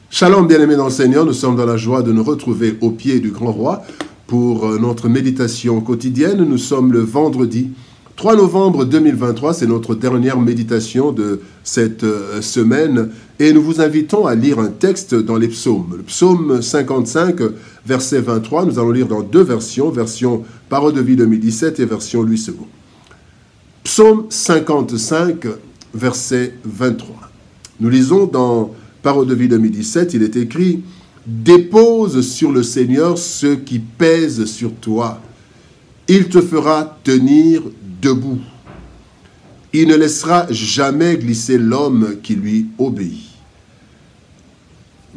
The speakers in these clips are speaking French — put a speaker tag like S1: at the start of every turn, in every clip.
S1: Shalom, bien-aimés dans le Seigneur, nous sommes dans la joie de nous retrouver au pied du Grand Roi pour notre méditation quotidienne. Nous sommes le vendredi 3 novembre 2023, c'est notre dernière méditation de cette semaine et nous vous invitons à lire un texte dans les psaumes. Le psaume 55, verset 23, nous allons lire dans deux versions, version Parole de vie 2017 et version Louis II. Psaume 55, verset 23. Nous lisons dans Parole de vie 2017, il est écrit « Dépose sur le Seigneur ce qui pèse sur toi. Il te fera tenir debout. Il ne laissera jamais glisser l'homme qui lui obéit. »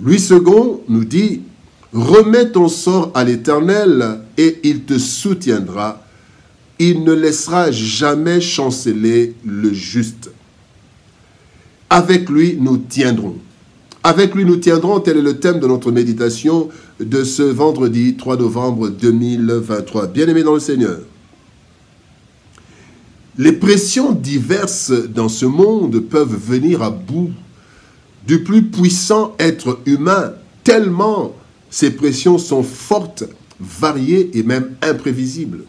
S1: Louis II nous dit « Remets ton sort à l'Éternel et il te soutiendra. Il ne laissera jamais chanceler le juste. » Avec lui, nous tiendrons. Avec lui, nous tiendrons, tel est le thème de notre méditation de ce vendredi 3 novembre 2023. Bien-aimés dans le Seigneur, les pressions diverses dans ce monde peuvent venir à bout du plus puissant être humain, tellement ces pressions sont fortes, variées et même imprévisibles.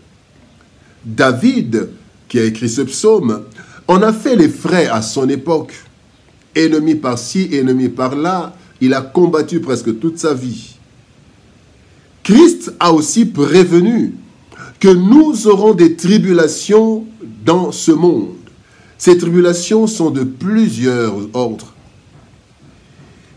S1: David, qui a écrit ce psaume, en a fait les frais à son époque. Ennemi par-ci, ennemi par-là, il a combattu presque toute sa vie. Christ a aussi prévenu que nous aurons des tribulations dans ce monde. Ces tribulations sont de plusieurs ordres.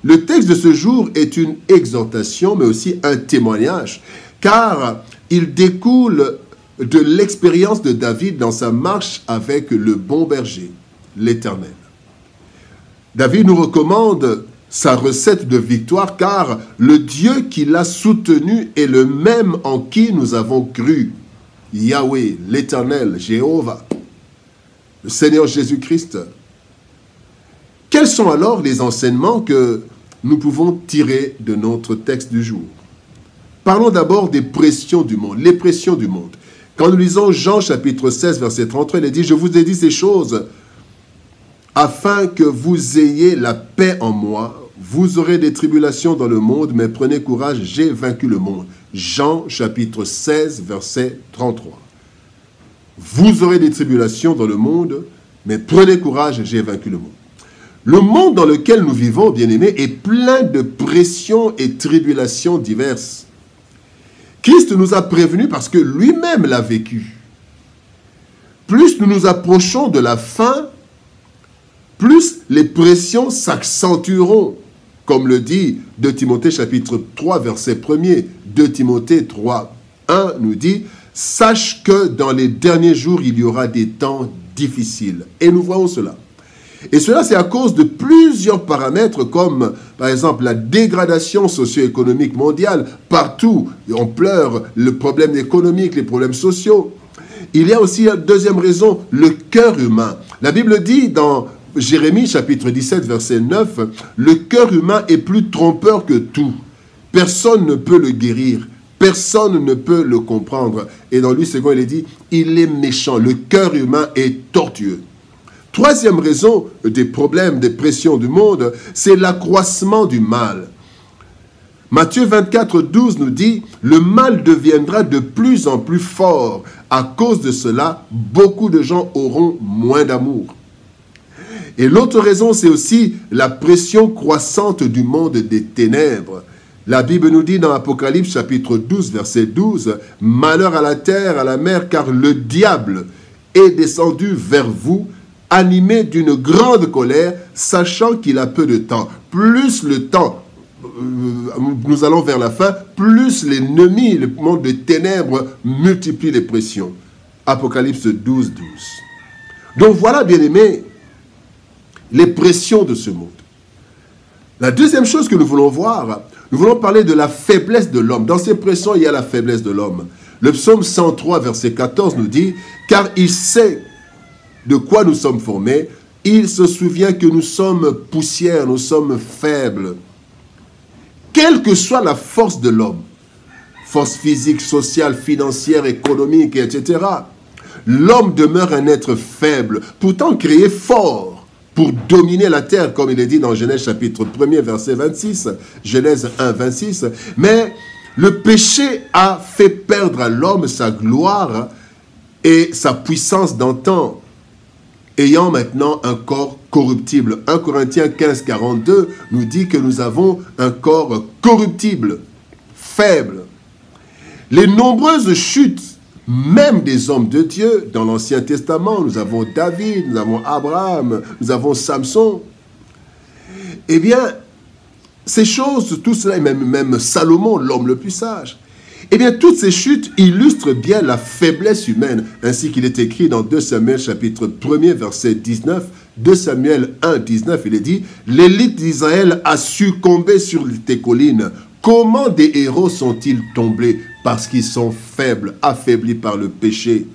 S1: Le texte de ce jour est une exhortation, mais aussi un témoignage, car il découle de l'expérience de David dans sa marche avec le bon berger, l'Éternel. David nous recommande sa recette de victoire, car le Dieu qui l'a soutenu est le même en qui nous avons cru. Yahweh, l'Éternel, Jéhovah, le Seigneur Jésus-Christ. Quels sont alors les enseignements que nous pouvons tirer de notre texte du jour? Parlons d'abord des pressions du monde, les pressions du monde. Quand nous lisons Jean chapitre 16, verset 33, il est dit « Je vous ai dit ces choses afin que vous ayez la paix en moi. Vous aurez des tribulations dans le monde, mais prenez courage, j'ai vaincu le monde. » Jean chapitre 16, verset 33. Vous aurez des tribulations dans le monde, mais prenez courage, j'ai vaincu le monde. Le monde dans lequel nous vivons, bien-aimés, est plein de pressions et tribulations diverses. Christ nous a prévenus parce que lui-même l'a vécu. Plus nous nous approchons de la fin, plus les pressions s'accentueront. Comme le dit 2 Timothée chapitre 3, verset 1er. 2 Timothée 3, 1 nous dit « Sache que dans les derniers jours, il y aura des temps difficiles. » Et nous voyons cela. Et cela, c'est à cause de plusieurs paramètres comme, par exemple, la dégradation socio-économique mondiale. Partout, on pleure le problème économique, les problèmes sociaux. Il y a aussi la deuxième raison, le cœur humain. La Bible dit dans Jérémie chapitre 17, verset 9, « Le cœur humain est plus trompeur que tout. Personne ne peut le guérir. Personne ne peut le comprendre. » Et dans Louis II, il est dit, « Il est méchant. Le cœur humain est tortueux. » Troisième raison des problèmes, des pressions du monde, c'est l'accroissement du mal. Matthieu 24, 12 nous dit « Le mal deviendra de plus en plus fort. À cause de cela, beaucoup de gens auront moins d'amour. » Et l'autre raison, c'est aussi la pression croissante du monde des ténèbres. La Bible nous dit dans Apocalypse chapitre 12, verset 12, « Malheur à la terre, à la mer, car le diable est descendu vers vous, animé d'une grande colère, sachant qu'il a peu de temps. » Plus le temps, nous allons vers la fin, plus l'ennemi, le monde des ténèbres, multiplie les pressions. Apocalypse 12, 12. Donc voilà, bien-aimés, les pressions de ce monde. La deuxième chose que nous voulons voir, nous voulons parler de la faiblesse de l'homme. Dans ces pressions, il y a la faiblesse de l'homme. Le psaume 103, verset 14 nous dit « Car il sait de quoi nous sommes formés, il se souvient que nous sommes poussière, nous sommes faibles. » Quelle que soit la force de l'homme, force physique, sociale, financière, économique, etc., l'homme demeure un être faible, pourtant créé fort pour dominer la terre, comme il est dit dans Genèse chapitre 1er, verset 26, Genèse 1, 26. Mais le péché a fait perdre à l'homme sa gloire et sa puissance d'antan, ayant maintenant un corps corruptible. 1 Corinthiens 15, 42 nous dit que nous avons un corps corruptible, faible. Les nombreuses chutes, même des hommes de Dieu, dans l'Ancien Testament, nous avons David, nous avons Abraham, nous avons Samson. Eh bien, ces choses, tout cela, et même Salomon, l'homme le plus sage, eh bien, toutes ces chutes illustrent bien la faiblesse humaine, ainsi qu'il est écrit dans 2 Samuel chapitre 1er, verset 19, 2 Samuel 1, 19, il est dit « L'élite d'Israël a succombé sur tes collines. Comment des héros sont-ils tombés? Parce qu'ils sont faibles, affaiblis par le péché. »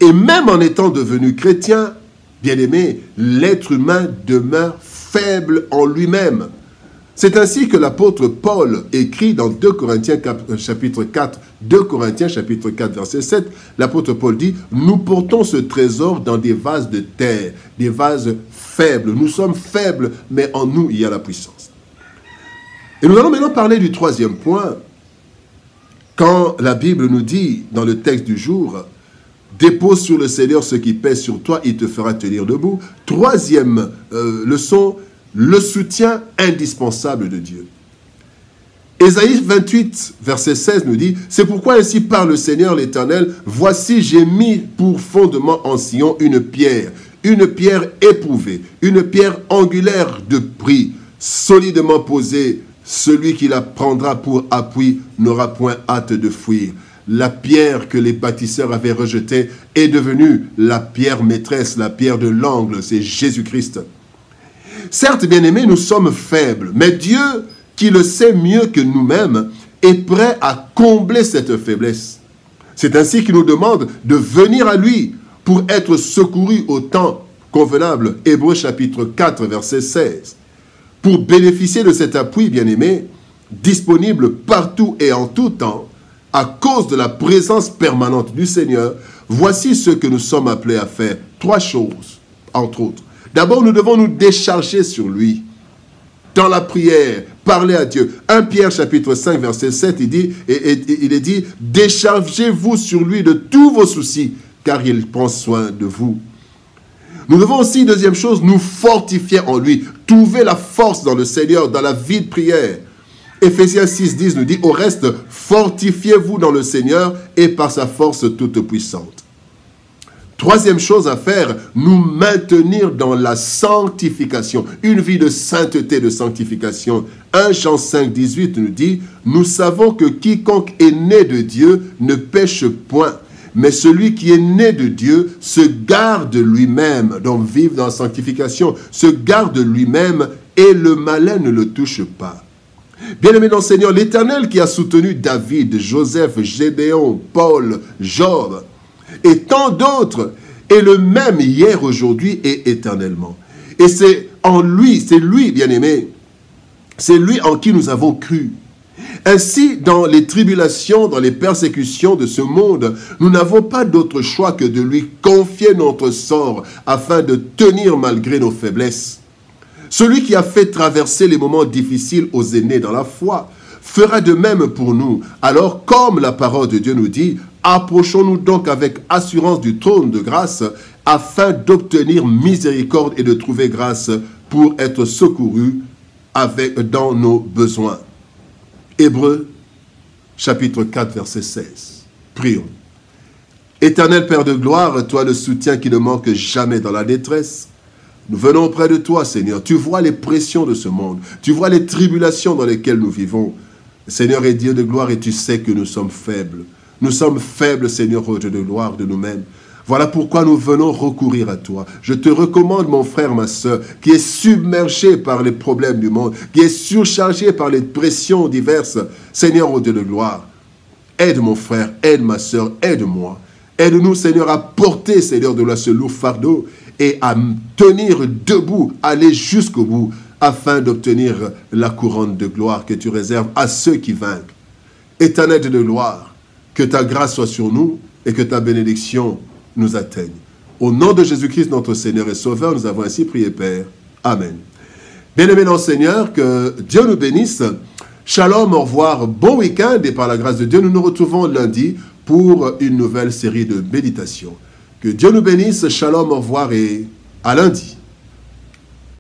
S1: Et même en étant devenu chrétien, bien-aimé, l'être humain demeure faible en lui-même. C'est ainsi que l'apôtre Paul écrit dans 2 Corinthiens chapitre 4, 2 Corinthiens chapitre 4, verset 7, l'apôtre Paul dit « Nous portons ce trésor dans des vases de terre, des vases faibles. Nous sommes faibles, mais en nous, il y a la puissance. » Et nous allons maintenant parler du troisième point. Quand la Bible nous dit, dans le texte du jour, « Dépose sur le Seigneur ce qui pèse sur toi, il te fera tenir debout. » Troisième leçon, le soutien indispensable de Dieu. Ésaïe 28, verset 16 nous dit, « C'est pourquoi ainsi parle le Seigneur l'Éternel, voici j'ai mis pour fondement en Sion une pierre éprouvée, une pierre angulaire de prix, solidement posée. Celui qui la prendra pour appui n'aura point hâte de fuir. » La pierre que les bâtisseurs avaient rejetée est devenue la pierre maîtresse, la pierre de l'angle, c'est Jésus-Christ. Certes, bien-aimés, nous sommes faibles, mais Dieu, qui le sait mieux que nous-mêmes, est prêt à combler cette faiblesse. C'est ainsi qu'il nous demande de venir à lui pour être secourus au temps convenable. Hébreux chapitre 4, verset 16. Pour bénéficier de cet appui, bien-aimé, disponible partout et en tout temps, à cause de la présence permanente du Seigneur, voici ce que nous sommes appelés à faire. 3 choses, entre autres. D'abord, nous devons nous décharger sur lui. Dans la prière, parler à Dieu. 1 Pierre chapitre 5, verset 7, il est dit, « Déchargez-vous sur lui de tous vos soucis, car il prend soin de vous. » Nous devons aussi, deuxième chose, nous fortifier en lui. Trouver la force dans le Seigneur, dans la vie de prière. Éphésiens 6, 10 nous dit, « Au reste, fortifiez-vous dans le Seigneur et par sa force toute puissante. » Troisième chose à faire, nous maintenir dans la sanctification, une vie de sainteté, de sanctification. 1 Jean 5, 18 nous dit, « Nous savons que quiconque est né de Dieu ne pêche point, mais celui qui est né de Dieu se garde lui-même. » Donc vivre dans la sanctification, se garde lui-même et le malin ne le touche pas. Bien-aimé dans le Seigneur, l'Éternel qui a soutenu David, Joseph, Gédéon, Paul, Job, et tant d'autres, est le même hier, aujourd'hui et éternellement. Et c'est en lui, c'est lui, bien-aimé, c'est lui en qui nous avons cru. Ainsi, dans les tribulations, dans les persécutions de ce monde, nous n'avons pas d'autre choix que de lui confier notre sort afin de tenir malgré nos faiblesses. Celui qui a fait traverser les moments difficiles aux aînés dans la foi fera de même pour nous. Alors, comme la parole de Dieu nous dit, approchons-nous donc avec assurance du trône de grâce afin d'obtenir miséricorde et de trouver grâce pour être secourus dans nos besoins. Hébreux, chapitre 4, verset 16. Prions. Éternel Père de gloire, toi le soutien qui ne manque jamais dans la détresse, nous venons auprès de toi, Seigneur. Tu vois les pressions de ce monde. Tu vois les tribulations dans lesquelles nous vivons. Seigneur et Dieu de gloire, et tu sais que nous sommes faibles. Nous sommes faibles, Seigneur, au Dieu de gloire de nous-mêmes. Voilà pourquoi nous venons recourir à toi. Je te recommande, mon frère, ma soeur, qui est submergé par les problèmes du monde, qui est surchargé par les pressions diverses. Seigneur, au Dieu de gloire, aide mon frère, aide ma soeur, aide-moi. Aide-nous, Seigneur, à porter, Seigneur, de là ce lourd fardeau et à tenir debout, aller jusqu'au bout, afin d'obtenir la couronne de gloire que tu réserves à ceux qui vainquent. Éternel de gloire, que ta grâce soit sur nous et que ta bénédiction nous atteigne. Au nom de Jésus-Christ, notre Seigneur et Sauveur, nous avons ainsi prié, Père. Amen. Bien-aimés dans le Seigneur, que Dieu nous bénisse. Shalom, au revoir, bon week-end et par la grâce de Dieu, nous nous retrouvons lundi pour une nouvelle série de méditations. Que Dieu nous bénisse, shalom, au revoir et à lundi.